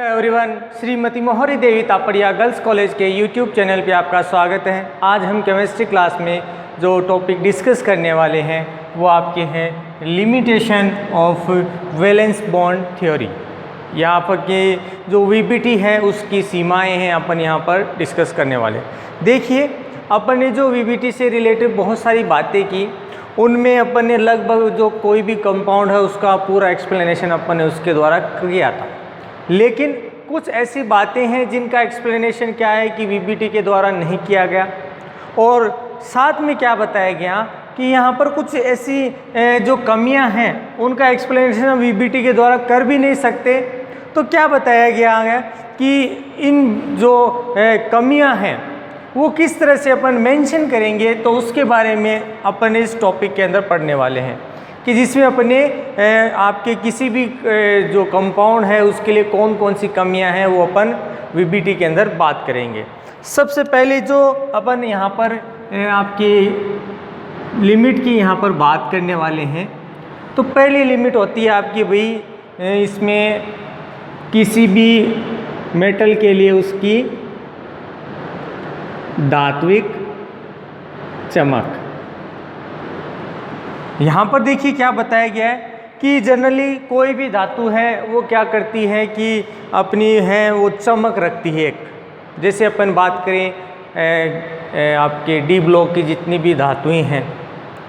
Hello everyone, Shrimati मोहरी देवी Tapadia girls college के YouTube channel पे आपका स्वागत है। आज हम केमिस्ट्री क्लास में जो टॉपिक डिस्कस करने वाले हैं वो आपके हैं limitation of valence bond theory. यहाँ पर के जो वीबीटी है उसकी सीमाएं हैं अपन यहाँ पर डिस्कस करने वाले। देखिए, अपन ने जो वीबीटी से रिलेटेड बहुत सारी बातें की, उनमें अपन ने लगभग जो कोई भी कंपाउंड है उसका पूरा एक्सप्लेनेशन अपन ने उसके द्वारा किया था। लेकिन कुछ ऐसी बातें हैं जिनका एक्सप्लेनेशन क्या है कि वीबीटी के द्वारा नहीं किया गया, और साथ में क्या बताया गया कि यहाँ पर कुछ ऐसी जो कमियां हैं उनका एक्सप्लेनेशन हम वीबीटी के द्वारा कर भी नहीं सकते। तो क्या बताया गया है कि इन जो कमियां हैं वो किस तरह से अपन मेंशन करेंगे, तो उसके बारे में अपन इस टॉपिक के अंदर पढ़ने वाले हैं कि जिसमें अपने आपके किसी भी जो कंपाउंड है उसके लिए कौन कौन सी कमियां हैं वो अपन वीबीटी के अंदर बात करेंगे। सबसे पहले जो अपन यहाँ पर आपकी लिमिट की यहाँ पर बात करने वाले हैं, तो पहली लिमिट होती है आपकी भाई इसमें किसी भी मेटल के लिए उसकी धात्विक चमक। यहाँ पर देखिए क्या बताया गया है कि जनरली कोई भी धातु है वो क्या करती है कि अपनी है वो चमक रखती है। एक जैसे अपन बात करें आपके डी ब्लॉक की जितनी भी धातुएं हैं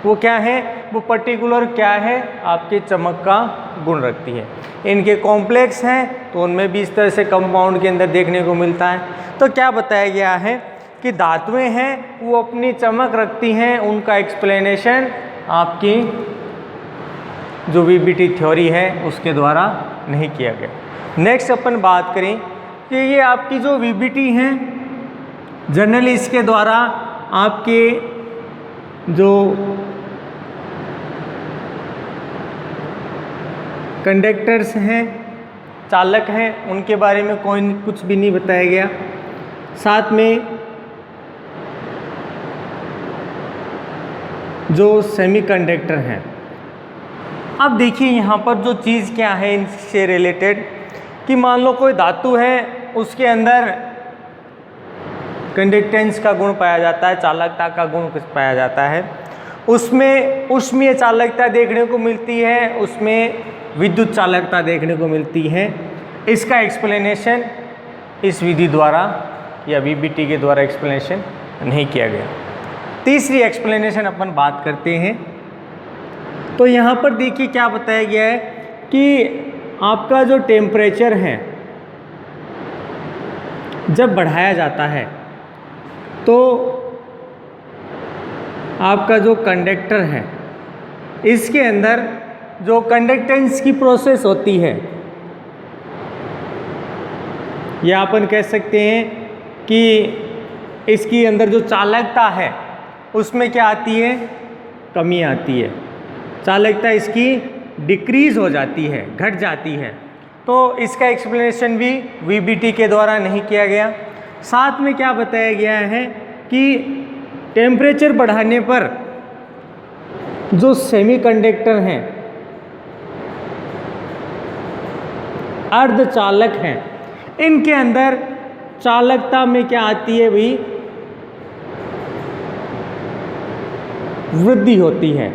वो क्या है, वो पर्टिकुलर क्या है आपके चमक का गुण रखती है। इनके कॉम्प्लेक्स हैं तो उनमें भी इस तरह से कंपाउंड के अंदर देखने को मिलता है। तो क्या बताया गया है कि धातुएं हैं वो अपनी चमक रखती हैं, उनका एक्सप्लेनेशन आपकी जो वीबीटी थ्योरी है उसके द्वारा नहीं किया गया। नेक्स्ट अपन बात करें कि ये आपकी जो वीबीटी हैं जनरली इसके द्वारा आपके जो कंडक्टर्स हैं, चालक हैं, उनके बारे में कोई कुछ भी नहीं बताया गया। साथ में जो सेमीकंडक्टर हैं, अब देखिए यहाँ पर जो चीज़ क्या है इनसे रिलेटेड कि मान लो कोई धातु है उसके अंदर कंडक्टेंस का गुण पाया जाता है, चालकता का गुण पाया जाता है, उसमें ऊष्मीय चालकता देखने को मिलती है, उसमें विद्युत चालकता देखने को मिलती है। इसका एक्सप्लेनेशन इस विधि द्वारा या वीबीटी के द्वारा एक्सप्लेनेशन नहीं किया गया। तीसरी एक्सप्लेनेशन अपन बात करते हैं, तो यहाँ पर देखिए क्या बताया गया है कि आपका जो टेम्परेचर है जब बढ़ाया जाता है तो आपका जो कंडक्टर है इसके अंदर जो कंडक्टेंस की प्रोसेस होती है, या अपन कह सकते हैं कि इसकी अंदर जो चालकता है उसमें क्या आती है, कमी आती है। चालकता इसकी डिक्रीज हो जाती है, घट जाती है। तो इसका एक्सप्लेनेशन भी वीबीटी के द्वारा नहीं किया गया। साथ में क्या बताया गया है कि टेम्परेचर बढ़ाने पर जो सेमीकंडक्टर हैं, अर्धचालक हैं, इनके अंदर चालकता में क्या आती है भाई, वृद्धि होती है।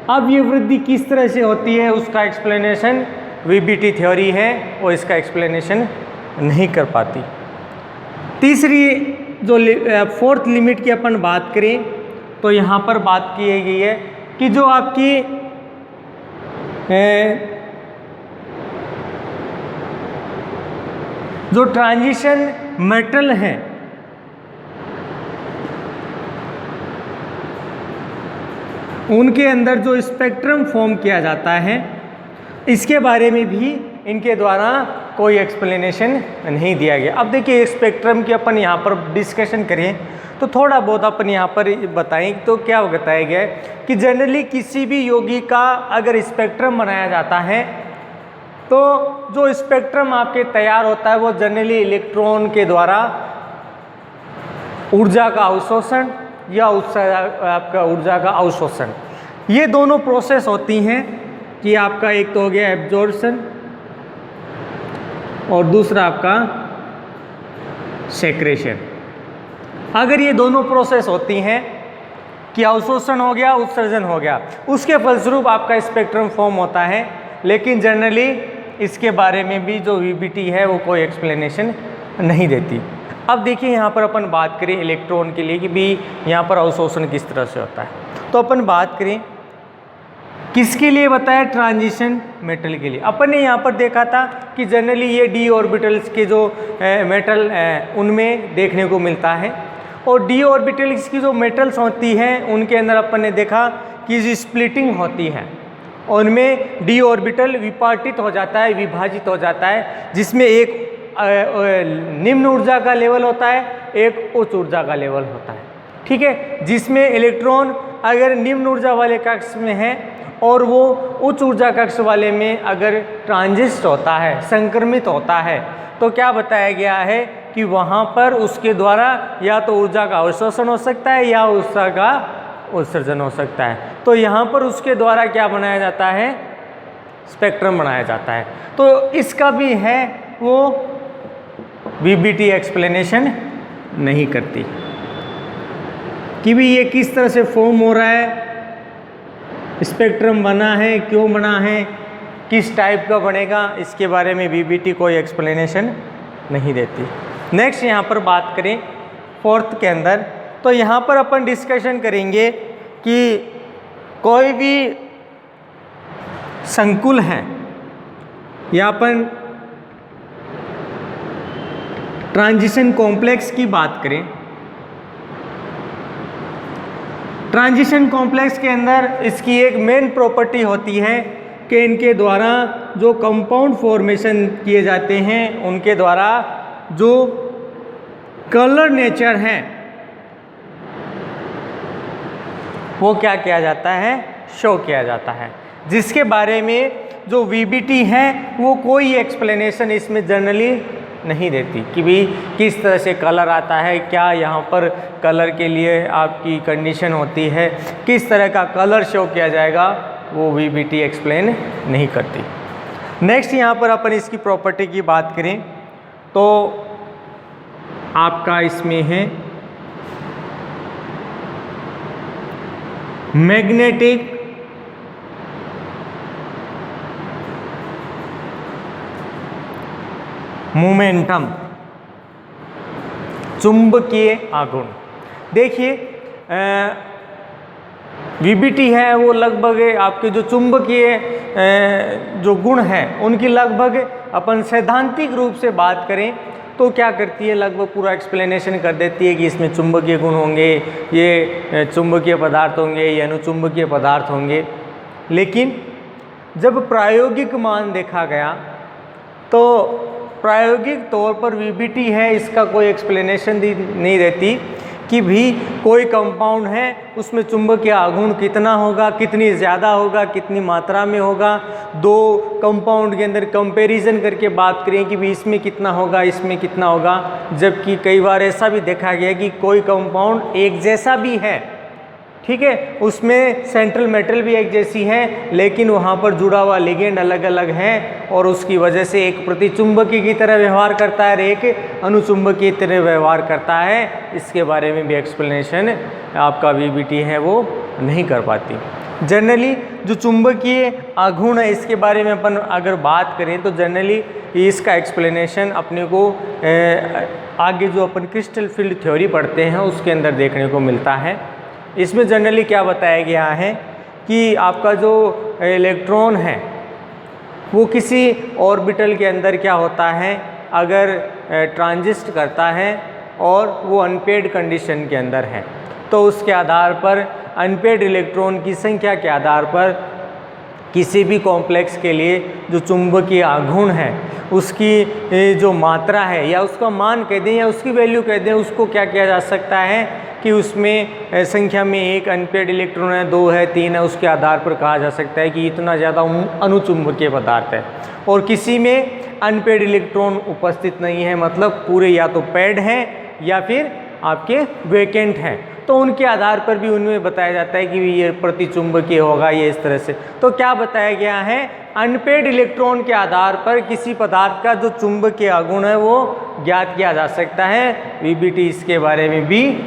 अब ये वृद्धि किस तरह से होती है उसका एक्सप्लेनेशन वीबीटी थ्योरी है और इसका एक्सप्लेनेशन नहीं कर पाती। तीसरी जो फोर्थ लिमिट की अपन बात करें तो यहाँ पर बात की गई है कि जो आपकी जो ट्रांजिशन मेटल हैं उनके अंदर जो स्पेक्ट्रम फॉर्म किया जाता है, इसके बारे में भी इनके द्वारा कोई एक्सप्लेनेशन नहीं दिया गया। अब देखिए स्पेक्ट्रम की अपन यहाँ पर डिस्कशन करें तो थोड़ा बहुत अपन यहाँ पर बताएं तो क्या बताया गया है कि जनरली किसी भी यौगिक का अगर स्पेक्ट्रम बनाया जाता है तो जो स्पेक्ट्रम आपके तैयार होता है वो जनरली इलेक्ट्रॉन के द्वारा ऊर्जा का अवशोषण या आपका ऊर्जा का अवशोषण, ये दोनों प्रोसेस होती हैं कि आपका एक तो हो गया एब्जॉर्प्शन और दूसरा आपका सेक्रेशन। अगर ये दोनों प्रोसेस होती हैं कि अवशोषण हो गया, उत्सर्जन हो गया, उसके फलस्वरूप आपका स्पेक्ट्रम फॉर्म होता है। लेकिन जनरली इसके बारे में भी जो वीबीटी है वो कोई एक्सप्लेनेशन नहीं देती। अब देखिए यहाँ पर अपन बात करें इलेक्ट्रॉन के लिए कि भी यहाँ पर अवशोषण किस तरह से होता है, तो अपन बात करें किसके लिए बताया, ट्रांजिशन मेटल के लिए। अपन ने यहाँ पर देखा था कि जनरली ये डी ऑर्बिटल्स के जो मेटल उनमें देखने को मिलता है, और डी ऑर्बिटल्स की जो मेटल्स होती हैं उनके अंदर अपन ने देखा कि जो स्प्लिटिंग होती है उनमें डी ऑर्बिटल विपार्टित हो जाता है, विभाजित हो जाता है, जिसमें एक निम्न ऊर्जा का लेवल होता है, एक उच्च ऊर्जा का लेवल होता है। ठीक है, जिसमें इलेक्ट्रॉन अगर निम्न ऊर्जा वाले कक्ष में है और वो उच्च ऊर्जा कक्ष वाले में अगर ट्रांजिस्ट होता है, संक्रमित होता है, तो क्या बताया गया है कि वहाँ पर उसके द्वारा या तो ऊर्जा का अवशोषण हो सकता है या ऊर्जा का उत्सर्जन हो सकता है। तो यहाँ पर उसके द्वारा क्या बनाया जाता है, स्पेक्ट्रम बनाया जाता है। तो इसका भी है वो वीबीटी एक्सप्लेनेशन नहीं करती कि भी ये किस तरह से फॉर्म हो रहा है, स्पेक्ट्रम बना है, क्यों बना है, किस टाइप का बनेगा, इसके बारे में वीबीटी कोई एक्सप्लेनेशन नहीं देती। नेक्स्ट यहाँ पर बात करें फोर्थ के अंदर, तो यहाँ पर अपन डिस्कशन करेंगे कि कोई भी संकुल है या अपन ट्रांजिशन कॉम्प्लेक्स की बात करें। ट्रांजिशन कॉम्प्लेक्स के अंदर इसकी एक मेन प्रॉपर्टी होती है कि इनके द्वारा जो कंपाउंड फॉर्मेशन किए जाते हैं उनके द्वारा जो कलर नेचर है वो क्या किया जाता है, शो किया जाता है, जिसके बारे में जो वीबीटी है वो कोई एक्सप्लेनेशन इसमें जनरली नहीं देती कि भी किस तरह से कलर आता है, क्या यहाँ पर कलर के लिए आपकी कंडीशन होती है, किस तरह का कलर शो किया जाएगा, वो वीबीटी एक्सप्लेन नहीं करती। नेक्स्ट यहाँ पर अपन इसकी प्रॉपर्टी की बात करें तो आपका इसमें है मैग्नेटिक मोमेंटम, चुंबकीय आघूर्ण। देखिए वीबीटी है वो लगभग आपके जो चुंबकीय जो गुण हैं उनकी लगभग अपन सैद्धांतिक रूप से बात करें तो क्या करती है, लगभग पूरा एक्सप्लेनेशन कर देती है कि इसमें चुंबकीय गुण होंगे, ये चुंबकीय पदार्थ होंगे, ये अनुचुंबकीय पदार्थ होंगे। लेकिन जब प्रायोगिक मान देखा गया तो प्रायोगिक तौर पर वीबीटी है इसका कोई एक्सप्लेनेशन नहीं देती कि भी कोई कंपाउंड है उसमें चुंबकीय आघूर्ण कितना होगा, कितनी ज़्यादा होगा, कितनी मात्रा में होगा। दो कंपाउंड के अंदर कंपैरिजन करके बात करें कि भी इसमें कितना होगा, इसमें कितना होगा, जबकि कई बार ऐसा भी देखा गया कि कोई कंपाउंड एक जैसा भी है, ठीक है, उसमें सेंट्रल मेटल भी एक जैसी है लेकिन वहाँ पर जुड़ा हुआ लिगेंड अलग अलग है और उसकी वजह से एक प्रतिचुंबकीय की तरह व्यवहार करता है और एक अनुचुंबकीय की तरह व्यवहार करता है। इसके बारे में भी एक्सप्लेनेशन आपका वीबीटी है वो नहीं कर पाती। जनरली जो चुंबकीय आघूर्ण है इसके बारे में अपन अगर बात करें तो जनरली इसका एक्सप्लेनेशन अपने को आगे जो अपन क्रिस्टल फील्ड थ्योरी पढ़ते हैं उसके अंदर देखने को मिलता है। इसमें जनरली क्या बताया गया है कि आपका जो इलेक्ट्रॉन है वो किसी ऑर्बिटल के अंदर क्या होता है, अगर ट्रांजिस्ट करता है और वो अनपेड कंडीशन के अंदर है तो उसके आधार पर अनपेड इलेक्ट्रॉन की संख्या के आधार पर किसी भी कॉम्प्लेक्स के लिए जो चुंबकीय आघूर्ण है उसकी जो मात्रा है या उसका मान कह दें या उसकी वैल्यू कह दें, उसको क्या किया जा सकता है कि उसमें संख्या में एक अनपेड इलेक्ट्रॉन है, 2 है, 3 है, उसके आधार पर कहा जा सकता है कि इतना ज़्यादा अनुचुंबकीय पदार्थ है। और किसी में अनपेड इलेक्ट्रॉन उपस्थित नहीं है, मतलब पूरे या तो पैड हैं या फिर आपके वैकेंट हैं, तो उनके आधार पर भी उनमें बताया जाता है कि ये प्रतिचुंबकीय होगा, ये इस तरह से। तो क्या बताया गया है अनपेड इलेक्ट्रॉन के आधार पर किसी पदार्थ का जो चुंबकीय आघूर्ण है वो ज्ञात किया जा सकता है। वीबीटी इसके बारे में भी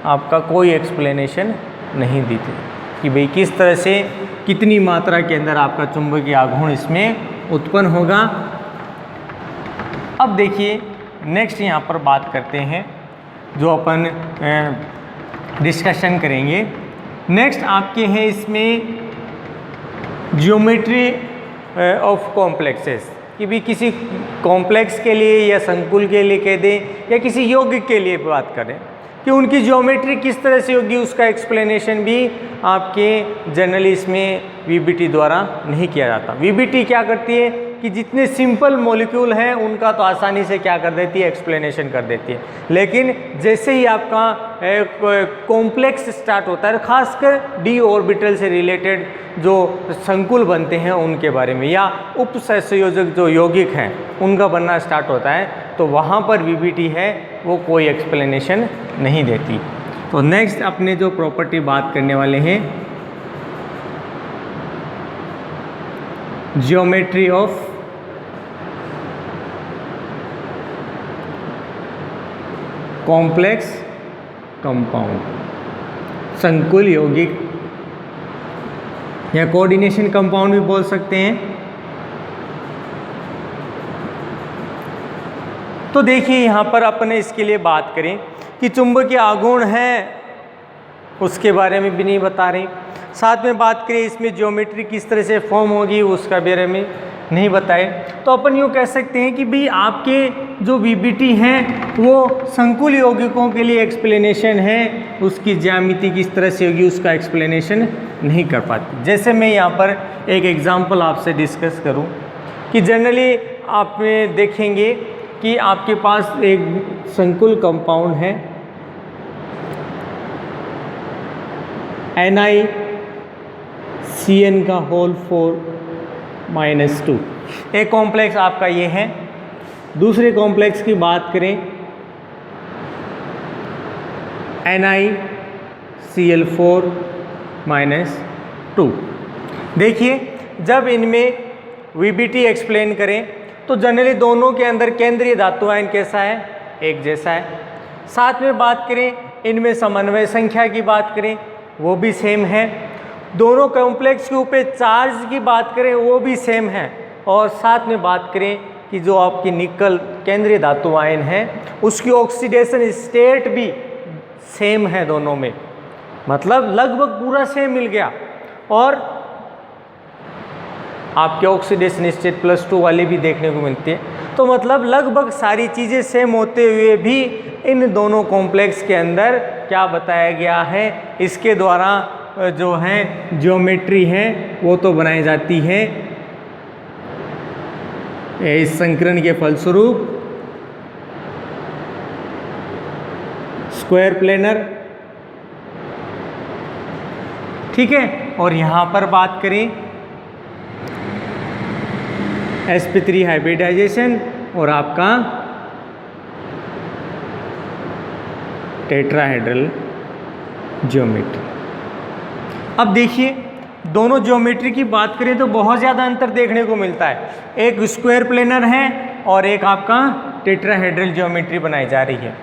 आपका कोई एक्सप्लेनेशन नहीं दी थी कि भाई किस तरह से कितनी मात्रा के अंदर आपका चुंबकीय आघूर्ण इसमें उत्पन्न होगा। अब देखिए नेक्स्ट यहाँ पर बात करते हैं जो अपन डिस्कशन करेंगे। नेक्स्ट आपके हैं इसमें ज्योमेट्री ऑफ कॉम्प्लेक्सेस कि भी किसी कॉम्प्लेक्स के लिए या संकुल के लिए कह दें या किसी यौगिक के लिए बात करें कि उनकी ज्योमेट्री किस तरह से होगी, उसका एक्सप्लेनेशन भी आपके जनरली इसमें वीबीटी द्वारा नहीं किया जाता। वीबीटी क्या करती है कि जितने सिंपल मॉलिक्यूल हैं उनका तो आसानी से क्या कर देती है, एक्सप्लेनेशन कर देती है। लेकिन जैसे ही आपका कॉम्प्लेक्स स्टार्ट होता है, खासकर डी ऑर्बिटल से रिलेटेड जो संकुल बनते हैं उनके बारे में या उपसंयोजक जो यौगिक हैं उनका बनना स्टार्ट होता है, तो वहाँ पर वीबीटी है वो कोई एक्सप्लेनेशन नहीं देती। तो नेक्स्ट अपने जो प्रॉपर्टी बात करने वाले हैं, ज्योमेट्री ऑफ कॉम्प्लेक्स कंपाउंड, संकुल यौगिक या कोऑर्डिनेशन कंपाउंड भी बोल सकते हैं। तो देखिए यहाँ पर अपने इसके लिए बात करें कि चुंबकीय आघूर्ण है उसके बारे में भी नहीं बता रहे, साथ में बात करें इसमें ज्योमेट्री किस तरह से फॉर्म होगी उसका बारे में नहीं बताए। तो अपन यूँ कह सकते हैं कि भाई आपके जो वीबीटी हैं वो संकुल यौगिकों के लिए एक्सप्लेनेशन है, उसकी ज्यामिति किस तरह से होगी उसका एक्सप्लेनेशन नहीं कर पाती। जैसे मैं यहाँ पर एक एग्जांपल आपसे डिस्कस करूँ कि जनरली आप देखेंगे कि आपके पास एक संकुल कंपाउंड है NiCN का होल 4-2, एक कॉम्प्लेक्स आपका ये है। दूसरे कॉम्प्लेक्स की बात करें NiCl4-2। देखिए जब इनमें वीबीटी एक्सप्लेन करें तो जनरली दोनों के अंदर केंद्रीय धातु आयन कैसा है, एक जैसा है। साथ में बात करें इनमें समन्वय संख्या की बात करें वो भी सेम है। दोनों कॉम्प्लेक्स के ऊपर चार्ज की बात करें वो भी सेम है। और साथ में बात करें कि जो आपकी निकल केंद्रीय धातु आयन है उसकी ऑक्सीडेशन स्टेट भी सेम है दोनों में, मतलब लगभग पूरा सेम मिल गया। और आपके ऑक्सीडेशन स्टेट +2 वाली भी देखने को मिलती है। तो मतलब लगभग सारी चीज़ें सेम होते हुए भी इन दोनों कॉम्प्लेक्स के अंदर क्या बताया गया है, इसके द्वारा जो है ज्योमेट्री है वो तो बनाई जाती है इस संकरण के फलस्वरूप स्क्वायर प्लेनर, ठीक है। और यहाँ पर बात करें sp3 हाइब्रिडाइजेशन और आपका टेट्राहेड्रल ज्योमेट्री। अब देखिए दोनों ज्योमेट्री की बात करें तो बहुत ज़्यादा अंतर देखने को मिलता है। एक स्क्वायर प्लेनर है और एक आपका टेट्राहेड्रल ज्योमेट्री बनाई जा रही है,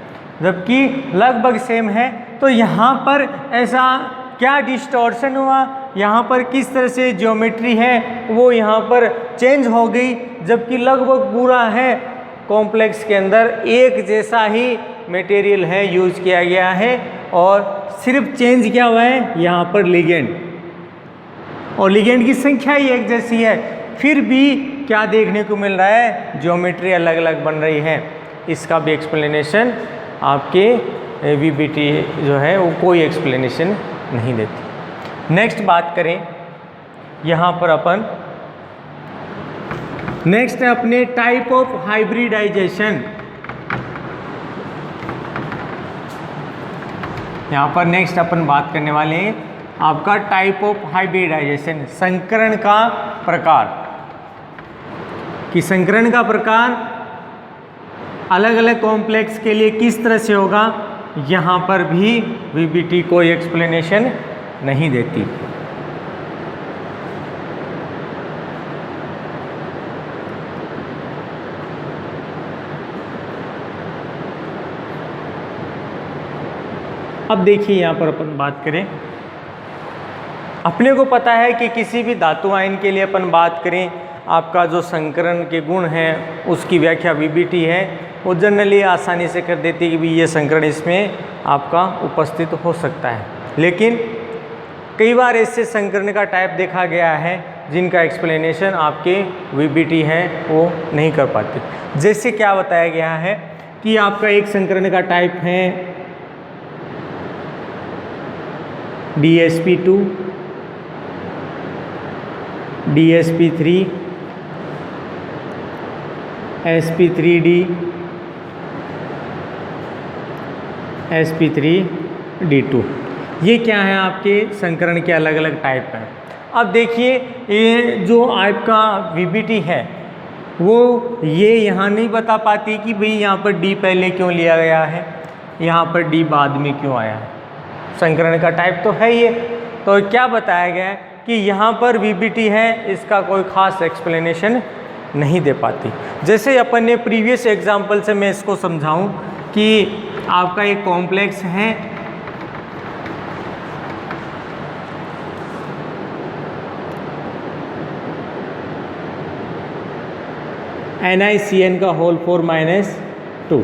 जबकि लगभग सेम है। तो यहाँ पर ऐसा क्या डिस्टॉर्शन हुआ, यहाँ पर किस तरह से ज्योमेट्री है वो यहाँ पर चेंज हो गई, जबकि लगभग पूरा है कॉम्प्लेक्स के अंदर एक जैसा ही मटेरियल है यूज किया गया है। और सिर्फ चेंज क्या हुआ है यहाँ पर लिगेंड, और लिगेंड की संख्या ही एक जैसी है, फिर भी क्या देखने को मिल रहा है, ज्योमेट्री अलग अलग बन रही है। इसका भी एक्सप्लेनेशन आपके वीबीटी जो है वो कोई एक्सप्लेनेशन नहीं देती। नेक्स्ट बात करें यहाँ पर अपन, नेक्स्ट है अपने टाइप ऑफ हाइब्रिडाइजेशन। यहाँ पर नेक्स्ट अपन बात करने वाले हैं आपका टाइप ऑफ हाइब्रिडाइजेशन, संकरण का प्रकार। कि संकरण का प्रकार अलग अलग कॉम्प्लेक्स के लिए किस तरह से होगा, यहाँ पर भी वीबीटी कोई एक्सप्लेनेशन नहीं देती। अब देखिए यहाँ पर अपन बात करें, अपने को पता है कि किसी भी धातु आयन के लिए अपन बात करें, आपका जो संकरण के गुण हैं उसकी व्याख्या VBT है, वो जनरली आसानी से कर देती है कि भी ये संकरण इसमें आपका उपस्थित हो सकता है। लेकिन कई बार ऐसे संकरण का टाइप देखा गया है जिनका एक्सप्लेनेशन आपके VBT है वो नहीं कर पाते। जैसे क्या बताया गया है कि आपका एक संकरण का टाइप है DsP2, DsP3, sp3d, sp3d2। ये क्या है आपके संकरण के अलग अलग टाइप हैं। अब देखिए ये जो आपका VBT है वो ये यहाँ नहीं बता पाती कि भाई यहाँ पर D पहले क्यों लिया गया है, यहाँ पर D बाद में क्यों आया है। संकरण का टाइप तो है ये, तो क्या बताया गया है कि यहाँ पर VBT है, इसका कोई ख़ास एक्सप्लेनेशन नहीं दे पाती। जैसे अपन ने प्रीवियस एग्जाम्पल से मैं इसको समझाऊं कि आपका एक कॉम्प्लेक्स है NiCN का होल 4 - 2,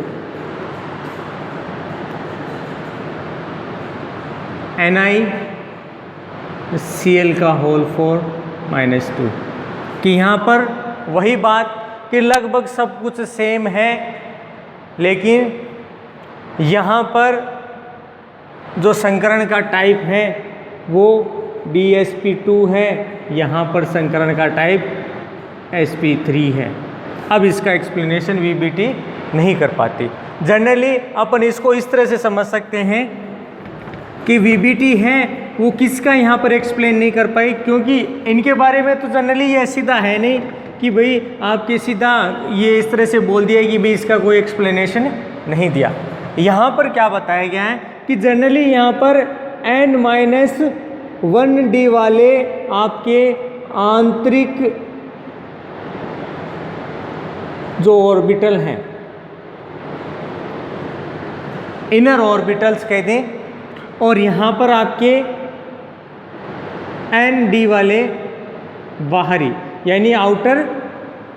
NiCl का होल 4 - 2 कि यहाँ पर वही बात कि लगभग सब कुछ सेम है, लेकिन यहाँ पर जो संकरण का टाइप है वो DsP2 है, यहाँ पर संकरण का टाइप sp3 है। अब इसका एक्सप्लेनेशन VBT नहीं कर पाती। जनरली अपन इसको इस तरह से समझ सकते हैं कि VBT है वो किसका यहाँ पर एक्सप्लेन नहीं कर पाई, क्योंकि इनके बारे में तो जनरली ये सीधा है नहीं कि भाई आपके सीधा ये इस तरह से बोल दिया कि भाई इसका कोई एक्सप्लेनेशन नहीं दिया। यहाँ पर क्या बताया गया है कि जनरली यहाँ पर n-1d वाले आपके आंतरिक जो ऑर्बिटल हैं, इनर ऑर्बिटल्स कह दें, और यहाँ पर आपके n-d वाले बाहरी यानी आउटर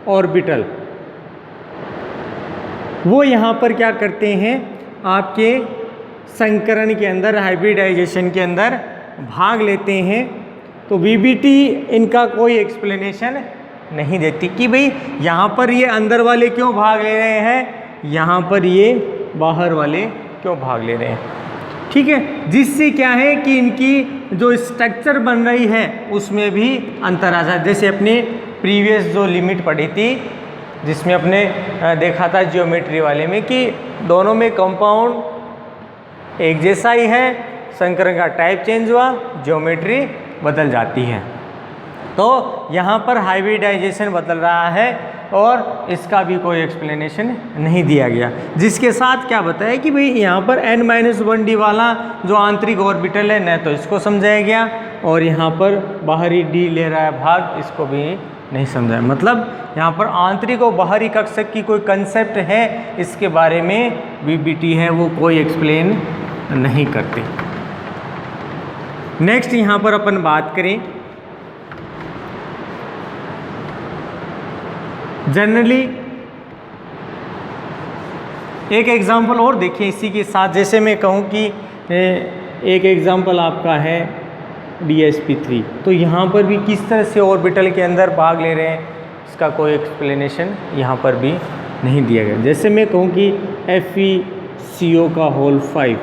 ऑर्बिटल, वो यहाँ पर क्या करते हैं आपके संकरण के अंदर, हाइब्रिडाइजेशन के अंदर भाग लेते हैं। तो VBT इनका कोई एक्सप्लेनेशन नहीं देती कि भाई यहाँ पर ये अंदर वाले क्यों भाग ले रहे हैं, यहाँ पर ये बाहर वाले क्यों भाग ले रहे हैं। ठीक है, जिससे क्या है कि इनकी जो स्ट्रक्चर बन रही है उसमें भी अंतर आ जाए। जैसे अपने प्रीवियस जो लिमिट पढ़ी थी जिसमें अपने देखा था ज्योमेट्री वाले में कि दोनों में कंपाउंड एक जैसा ही है, संकरण का टाइप चेंज हुआ, ज्योमेट्री बदल जाती है। तो यहाँ पर हाइब्रिडाइजेशन बदल रहा है और इसका भी कोई एक्सप्लेनेशन नहीं दिया गया। जिसके साथ क्या बताया कि भाई यहाँ पर n-1d वाला जो आंतरिक ऑर्बिटल है न तो इसको समझाया गया, और यहाँ पर बाहरी d ले रहा है भाग, इसको भी नहीं समझाया। मतलब यहाँ पर आंतरिक और बाहरी कक्षक की कोई कंसेप्ट है, इसके बारे में VBT है वो कोई एक्सप्लेन नहीं करते। नेक्स्ट यहाँ पर अपन बात करें, जनरली एक एग्जांपल और देखिए इसी के साथ। जैसे मैं कहूँ कि एक एग्जांपल आपका है DsP3, तो यहाँ पर भी किस तरह से ऑर्बिटल के अंदर भाग ले रहे हैं, इसका कोई एक्सप्लेनेशन यहाँ पर भी नहीं दिया गया। जैसे मैं कहूँ कि FeCO का होल 5,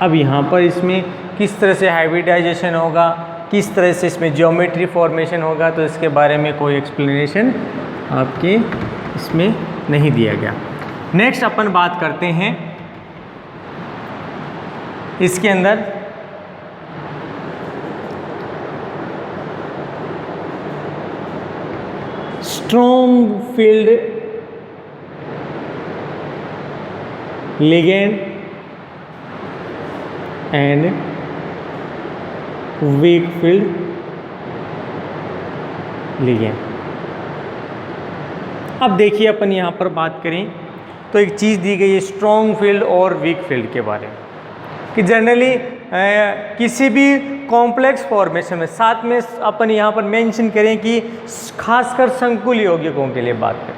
अब यहाँ पर इसमें किस तरह से हाइब्रिडाइजेशन होगा, किस तरह से इसमें ज्योमेट्री फॉर्मेशन होगा, तो इसके बारे में कोई एक्सप्लेनेशन आपके इसमें नहीं दिया गया। नेक्स्ट अपन बात करते हैं इसके अंदर strong field ligand and weak field ligand. अब देखिए अपन यहाँ पर बात करें तो एक चीज़ दी गई है स्ट्रॉन्ग फील्ड और वीक फील्ड के बारे में। कि जनरली किसी भी कॉम्प्लेक्स फॉर्मेशन में, साथ में अपन यहाँ पर मेंशन करें कि खासकर संकुल यौगिकों के लिए बात करें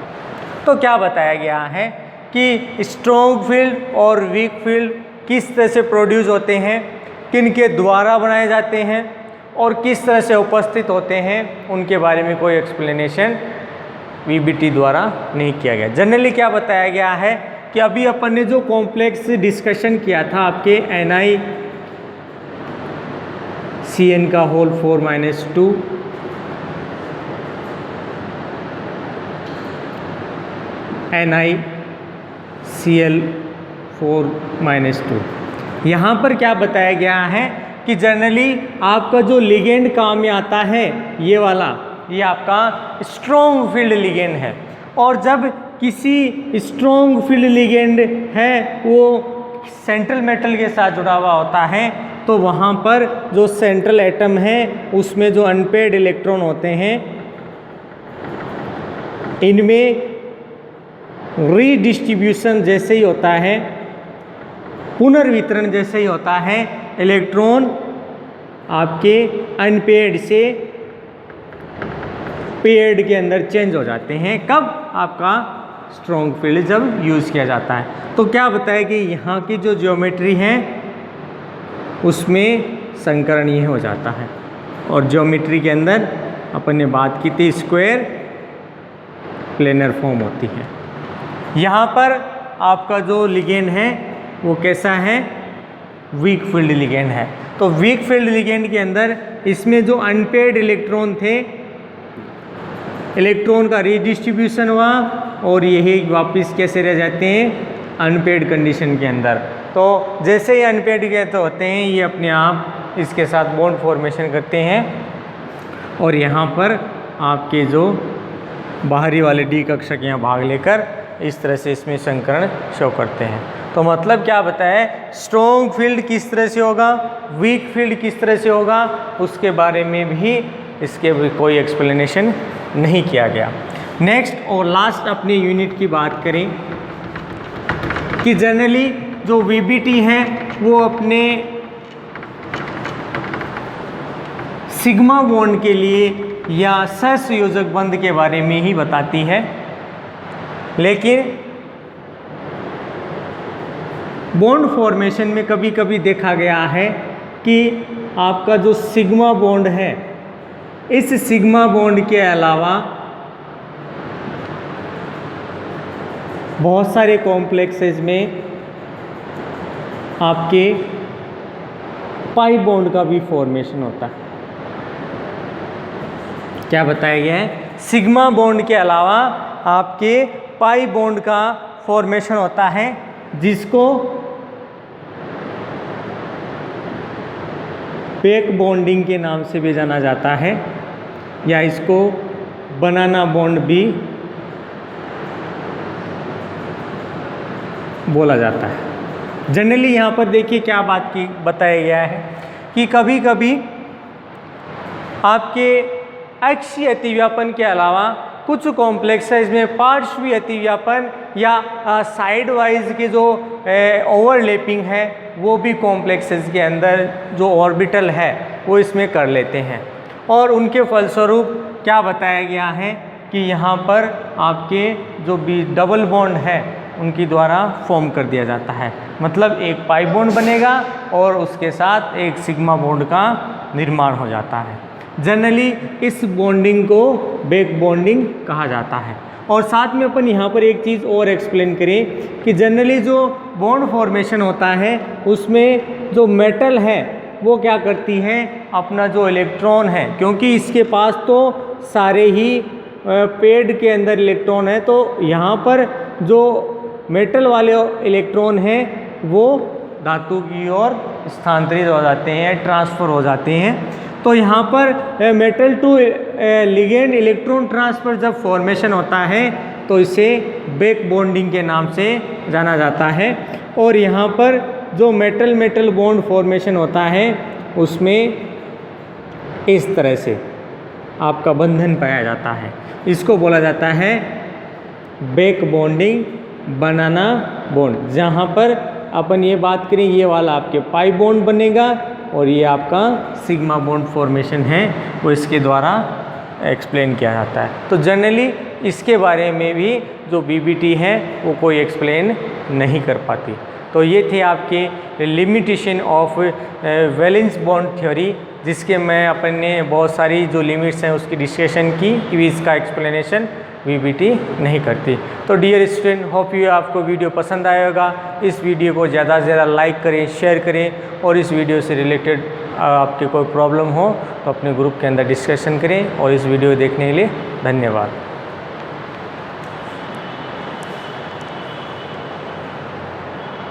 तो क्या बताया गया है कि स्ट्रॉन्ग फील्ड और वीक फील्ड किस तरह से प्रोड्यूस होते हैं, किन के द्वारा बनाए जाते हैं और किस तरह से उपस्थित होते हैं, उनके बारे में कोई एक्सप्लेनेशन वीबीटी द्वारा नहीं किया गया। जनरली क्या बताया गया है कि अभी अपन ने जो कॉम्प्लेक्स डिस्कशन किया था आपके NiCN का होल 4-2 NiCl4-2, यहाँ पर क्या बताया गया है कि जनरली आपका जो लिगेंड काम में आता है ये वाला, ये आपका स्ट्रॉन्ग फील्ड लिगेंड है। और जब किसी स्ट्रॉन्ग फील्ड लिगेंड है वो सेंट्रल मेटल के साथ जुड़ा हुआ होता है तो वहाँ पर जो सेंट्रल एटम है उसमें जो अनपेयर्ड इलेक्ट्रॉन होते हैं इनमें रीडिस्ट्रीब्यूशन जैसे ही होता है, पुनर्वितरण जैसे ही होता है, इलेक्ट्रॉन आपके अनपेयर्ड से पेयर्ड के अंदर चेंज हो जाते हैं। कब? आपका स्ट्रॉन्ग फील्ड जब यूज़ किया जाता है। तो क्या बताया कि यहाँ की जो ज्योमेट्री है उसमें संकरण ये हो जाता है। और ज्योमेट्री के अंदर अपन ने बात की थी स्क्वायर प्लेनर फॉर्म होती है। यहाँ पर आपका जो लिगेंड है वो कैसा है? वीक फील्ड लिगेंड है। तो वीक फील्ड लिगेंड के अंदर इसमें जो अनपेयर्ड इलेक्ट्रॉन थे, इलेक्ट्रॉन का रीडिस्ट्रीब्यूशन हुआ और यही वापस कैसे रह जाते हैं? अनपेयर्ड कंडीशन के अंदर। तो जैसे ही अनपेयर्ड के तो होते हैं ये अपने आप इसके साथ बॉन्ड फॉर्मेशन करते हैं और यहाँ पर आपके जो बाहरी वाले डी कक्षक यहाँ भाग लेकर इस तरह से इसमें संकरण शो करते हैं। तो मतलब क्या बताया? स्ट्रॉन्ग फील्ड किस तरह से होगा, वीक फील्ड किस तरह से होगा, उसके बारे में भी इसके भी कोई एक्सप्लेनेशन नहीं किया गया। नेक्स्ट और लास्ट अपनी यूनिट की बात करें कि जनरली जो वीबीटी है वो अपने सिग्मा बॉन्ड के लिए या सहसंयोजक बंध के बारे में ही बताती है, लेकिन बॉन्ड फॉर्मेशन में कभी कभी देखा गया है कि आपका जो सिग्मा बॉन्ड है, इस सिग्मा बॉन्ड के अलावा बहुत सारे कॉम्प्लेक्सेस में आपके पाई बॉन्ड का भी फॉर्मेशन होता है। क्या बताया गया है? सिग्मा बॉन्ड के अलावा आपके पाई बॉन्ड का फॉर्मेशन होता है जिसको बैक बॉन्डिंग के नाम से भी जाना जाता है या इसको बनाना बॉन्ड भी बोला जाता है। जनरली यहाँ पर देखिए क्या बात की बताया गया है कि कभी कभी आपके अक्षीय अतिव्यापन के अलावा कुछ कॉम्प्लेक्सेस में पार्श्वीय अतिव्यापन या साइड वाइज के जो ओवरलैपिंग है वो भी कॉम्प्लेक्सेस के अंदर जो ऑर्बिटल है वो इसमें कर लेते हैं और उनके फलस्वरूप क्या बताया गया है कि यहाँ पर आपके जो भी डबल बॉन्ड है उनकी द्वारा फॉर्म कर दिया जाता है। मतलब एक पाई बॉन्ड बनेगा और उसके साथ एक सिग्मा बॉन्ड का निर्माण हो जाता है। जनरली इस बॉन्डिंग को बैक बॉन्डिंग कहा जाता है। और साथ में अपन यहाँ पर एक चीज़ और एक्सप्लेन करें कि जनरली जो बॉन्ड फॉर्मेशन होता है उसमें जो मेटल है वो क्या करती है, अपना जो इलेक्ट्रॉन है, क्योंकि इसके पास तो सारे ही पेड के अंदर इलेक्ट्रॉन है, तो यहाँ पर जो मेटल वाले इलेक्ट्रॉन हैं वो धातु की ओर स्थानांतरित हो जाते हैं, ट्रांसफ़र हो जाते हैं। तो यहाँ पर metal to ligand electron transfer जब फॉर्मेशन होता है तो इसे बैक बॉन्डिंग के नाम से जाना जाता है। और यहाँ पर जो मेटल मेटल बॉन्ड फॉर्मेशन होता है उसमें इस तरह से आपका बंधन पाया जाता है, इसको बोला जाता है बैक बॉन्डिंग बनाना बॉन्ड, जहाँ पर अपन ये बात करें, ये वाला आपके पाई बॉन्ड बनेगा और ये आपका सिग्मा बॉन्ड फॉर्मेशन है वो इसके द्वारा एक्सप्लेन किया जाता है। तो जनरली इसके बारे में भी जो बीबीटी है वो कोई एक्सप्लेन नहीं कर पाती। तो ये थे आपके limitation of valence bond theory, जिसके मैं अपने बहुत सारी जो लिमिट्स हैं उसकी डिस्कशन की कि इसका एक्सप्लेनेशन बीबीटी नहीं करती। तो डियर स्टूडेंट, होप यू आपको वीडियो पसंद आया होगा। इस वीडियो को ज़्यादा से ज़्यादा लाइक करें, शेयर करें और इस वीडियो से रिलेटेड आपके कोई प्रॉब्लम हो तो अपने ग्रुप के अंदर डिस्कशन करें। और इस वीडियो देखने के लिए धन्यवाद।